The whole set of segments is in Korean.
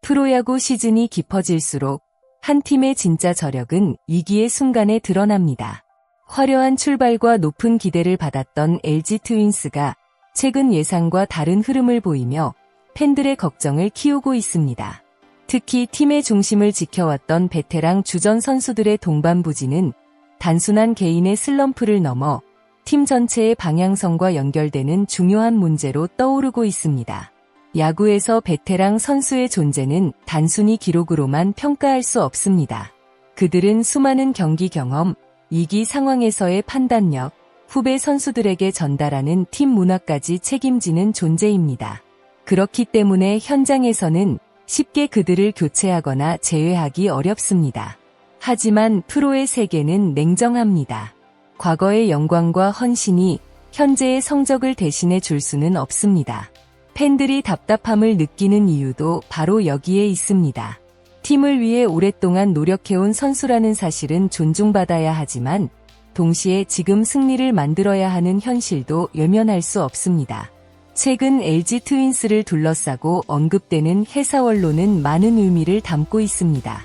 프로야구 시즌이 깊어질수록 한 팀의 진짜 저력은 위기의 순간에 드러납니다. 화려한 출발과 높은 기대를 받았던 LG 트윈스가 최근 예상과 다른 흐름을 보이며 팬들의 걱정을 키우고 있습니다. 특히 팀의 중심을 지켜왔던 베테랑 주전 선수들의 동반부진은 단순한 개인의 슬럼프를 넘어 팀 전체의 방향성과 연결되는 중요한 문제로 떠오르고 있습니다. 야구에서 베테랑 선수의 존재는 단순히 기록으로만 평가할 수 없습니다. 그들은 수많은 경기 경험, 위기 상황에서의 판단력, 후배 선수들에게 전달하는 팀 문화까지 책임지는 존재입니다. 그렇기 때문에 현장에서는 쉽게 그들을 교체하거나 제외하기 어렵습니다. 하지만 프로의 세계는 냉정합니다. 과거의 영광과 헌신이 현재의 성적을 대신해 줄 수는 없습니다. 팬들이 답답함을 느끼는 이유도 바로 여기에 있습니다. 팀을 위해 오랫동안 노력해온 선수라는 사실은 존중받아야 하지만 동시에 지금 승리를 만들어야 하는 현실도 외면할 수 없습니다. 최근 LG 트윈스를 둘러싸고 언급되는 회사 원로는 많은 의미를 담고 있습니다.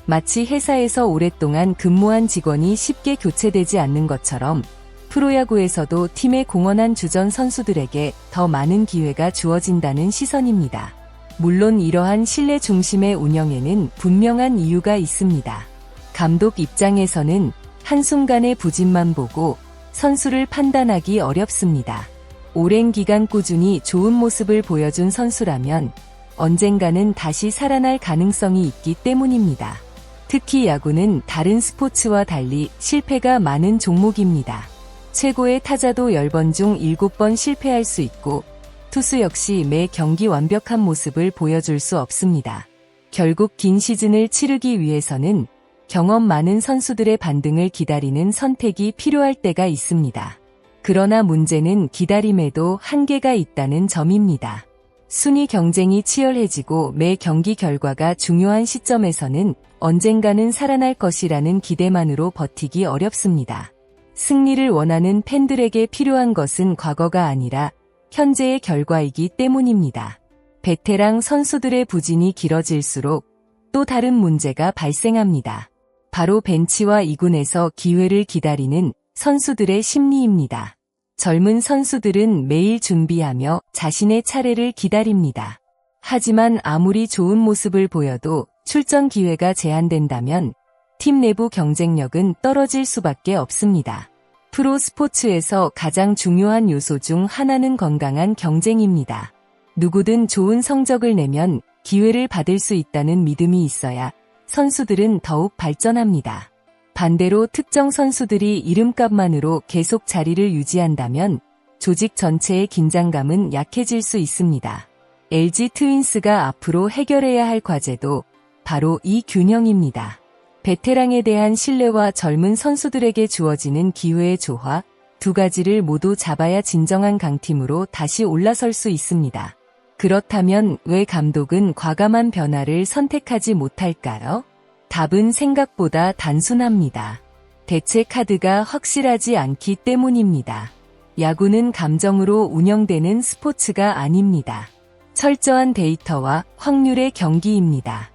마치 회사에서 오랫동안 근무한 직원이 쉽게 교체되지 않는 것처럼 프로야구에서도 팀의 공헌한 주전 선수들에게 더 많은 기회가 주어진다는 시선입니다. 물론 이러한 신뢰 중심의 운영에는 분명한 이유가 있습니다. 감독 입장에서는 한순간의 부진만 보고 선수를 판단하기 어렵습니다. 오랜 기간 꾸준히 좋은 모습을 보여준 선수라면 언젠가는 다시 살아날 가능성이 있기 때문입니다. 특히 야구는 다른 스포츠와 달리 실패가 많은 종목입니다. 최고의 타자도 10번 중 7번 실패할 수 있고 투수 역시 매 경기 완벽한 모습을 보여줄 수 없습니다. 결국 긴 시즌을 치르기 위해서는 경험 많은 선수들의 반등을 기다리는 선택이 필요할 때가 있습니다. 그러나 문제는 기다림에도 한계가 있다는 점입니다. 순위 경쟁이 치열해지고 매 경기 결과가 중요한 시점에서는 언젠가는 살아날 것이라는 기대만으로 버티기 어렵습니다. 승리를 원하는 팬들에게 필요한 것은 과거가 아니라 현재의 결과이기 때문입니다. 베테랑 선수들의 부진이 길어질수록 또 다른 문제가 발생합니다. 바로 벤치와 2군에서 기회를 기다리는 선수들의 심리입니다. 젊은 선수들은 매일 준비하며 자신의 차례를 기다립니다. 하지만 아무리 좋은 모습을 보여도 출전 기회가 제한된다면 팀 내부 경쟁력은 떨어질 수밖에 없습니다. 프로 스포츠에서 가장 중요한 요소 중 하나는 건강한 경쟁입니다. 누구든 좋은 성적을 내면 기회를 받을 수 있다는 믿음이 있어야 선수들은 더욱 발전합니다. 반대로 특정 선수들이 이름값만으로 계속 자리를 유지한다면 조직 전체의 긴장감은 약해질 수 있습니다. LG 트윈스가 앞으로 해결해야 할 과제도 바로 이 균형입니다. 베테랑에 대한 신뢰와 젊은 선수들에게 주어지는 기회의 조화, 두 가지를 모두 잡아야 진정한 강팀으로 다시 올라설 수 있습니다. 그렇다면 왜 감독은 과감한 변화를 선택하지 못할까요? 답은 생각보다 단순합니다. 대체 카드가 확실하지 않기 때문입니다. 야구는 감정으로 운영되는 스포츠가 아닙니다. 철저한 데이터와 확률의 경기입니다.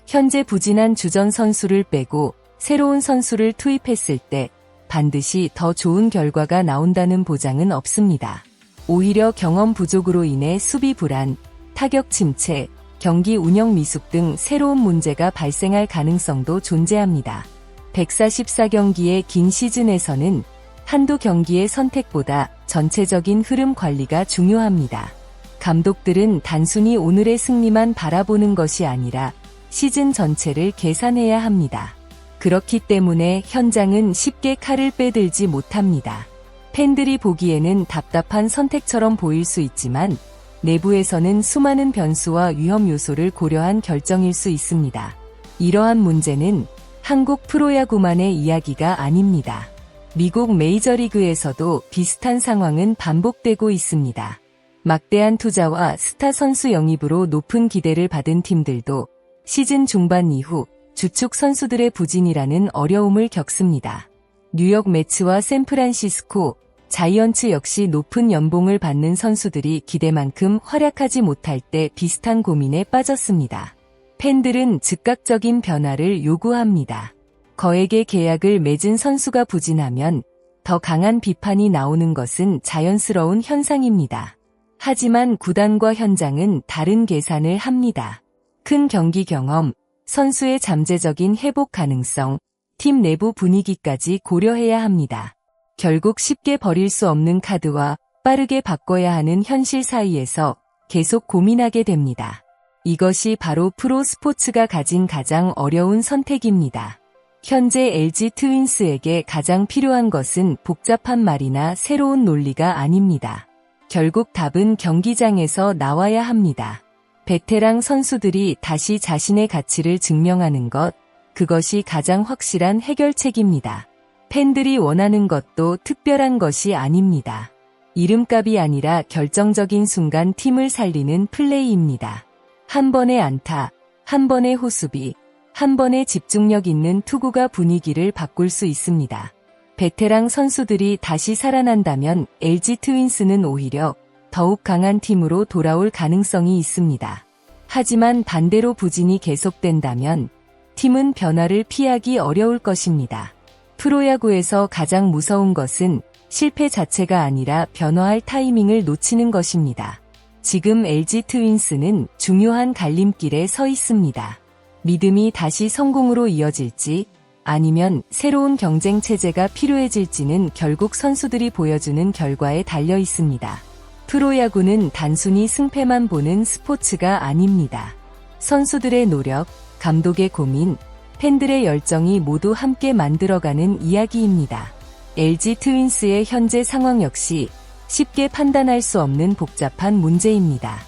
현재 부진한 주전 선수를 빼고 새로운 선수를 투입했을 때 반드시 더 좋은 결과가 나온다는 보장은 없습니다. 오히려 경험 부족으로 인해 수비 불안, 타격 침체, 경기 운영 미숙 등 새로운 문제가 발생할 가능성도 존재합니다. 144경기의 긴 시즌에서는 한두 경기의 선택보다 전체적인 흐름 관리가 중요합니다. 감독들은 단순히 오늘의 승리만 바라보는 것이 아니라 시즌 전체를 계산해야 합니다. 그렇기 때문에 현장은 쉽게 칼을 빼들지 못합니다. 팬들이 보기에는 답답한 선택처럼 보일 수 있지만 내부에서는 수많은 변수와 위험 요소를 고려한 결정일 수 있습니다. 이러한 문제는 한국 프로야구만의 이야기가 아닙니다. 미국 메이저리그에서도 비슷한 상황은 반복되고 있습니다. 막대한 투자와 스타 선수 영입으로 높은 기대를 받은 팀들도 시즌 중반 이후 주축 선수들의 부진이라는 어려움을 겪습니다. 뉴욕 매츠와 샌프란시스코 자이언츠 역시 높은 연봉을 받는 선수들이 기대만큼 활약하지 못할 때 비슷한 고민에 빠졌습니다. 팬들은 즉각적인 변화를 요구합니다. 거액의 계약을 맺은 선수가 부진하면 더 강한 비판이 나오는 것은 자연스러운 현상입니다. 하지만 구단과 현장은 다른 계산을 합니다. 큰 경기 경험, 선수의 잠재적인 회복 가능성, 팀 내부 분위기까지 고려해야 합니다. 결국 쉽게 버릴 수 없는 카드와 빠르게 바꿔야 하는 현실 사이에서 계속 고민하게 됩니다. 이것이 바로 프로 스포츠가 가진 가장 어려운 선택입니다. 현재 LG 트윈스에게 가장 필요한 것은 복잡한 말이나 새로운 논리가 아닙니다. 결국 답은 경기장에서 나와야 합니다. 베테랑 선수들이 다시 자신의 가치를 증명하는 것, 그것이 가장 확실한 해결책입니다. 팬들이 원하는 것도 특별한 것이 아닙니다. 이름값이 아니라 결정적인 순간 팀을 살리는 플레이입니다. 한 번의 안타, 한 번의 호수비, 한 번의 집중력 있는 투구가 분위기를 바꿀 수 있습니다. 베테랑 선수들이 다시 살아난다면 LG 트윈스는 오히려 더욱 강한 팀으로 돌아올 가능성이 있습니다. 하지만 반대로 부진이 계속된다면 팀은 변화를 피하기 어려울 것입니다. 프로야구에서 가장 무서운 것은 실패 자체가 아니라 변화할 타이밍을 놓치는 것입니다. 지금 LG 트윈스는 중요한 갈림길에 서 있습니다. 믿음이 다시 성공으로 이어질지 아니면 새로운 경쟁 체제가 필요해질지는 결국 선수들이 보여주는 결과에 달려 있습니다. 프로야구는 단순히 승패만 보는 스포츠가 아닙니다. 선수들의 노력, 감독의 고민, 팬들의 열정이 모두 함께 만들어가는 이야기입니다. LG 트윈스의 현재 상황 역시 쉽게 판단할 수 없는 복잡한 문제입니다.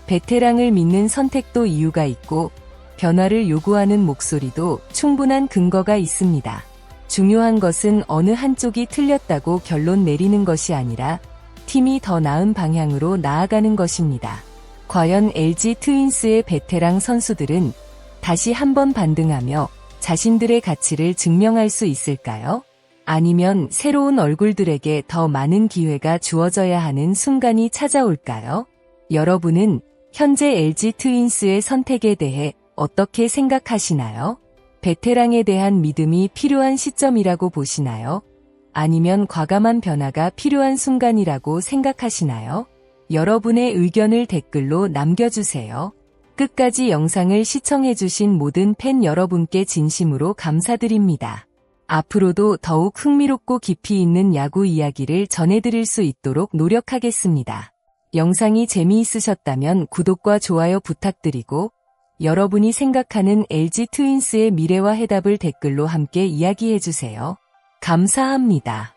베테랑을 믿는 선택도 이유가 있고 변화를 요구하는 목소리도 충분한 근거가 있습니다. 중요한 것은 어느 한쪽이 틀렸다고 결론 내리는 것이 아니라 팀이 더 나은 방향으로 나아가는 것입니다. 과연 LG 트윈스의 베테랑 선수들은 다시 한번 반등하며 자신들의 가치를 증명할 수 있을까요? 아니면 새로운 얼굴들에게 더 많은 기회가 주어져야 하는 순간이 찾아올까요? 여러분은 현재 LG 트윈스의 선택에 대해 어떻게 생각하시나요? 베테랑에 대한 믿음이 필요한 시점이라고 보시나요? 아니면 과감한 변화가 필요한 순간이라고 생각하시나요? 여러분의 의견을 댓글로 남겨주세요. 끝까지 영상을 시청해주신 모든 팬 여러분께 진심으로 감사드립니다. 앞으로도 더욱 흥미롭고 깊이 있는 야구 이야기를 전해드릴 수 있도록 노력하겠습니다. 영상이 재미있으셨다면 구독과 좋아요 부탁드리고 여러분이 생각하는 LG 트윈스의 미래와 해답을 댓글로 함께 이야기해주세요. 감사합니다.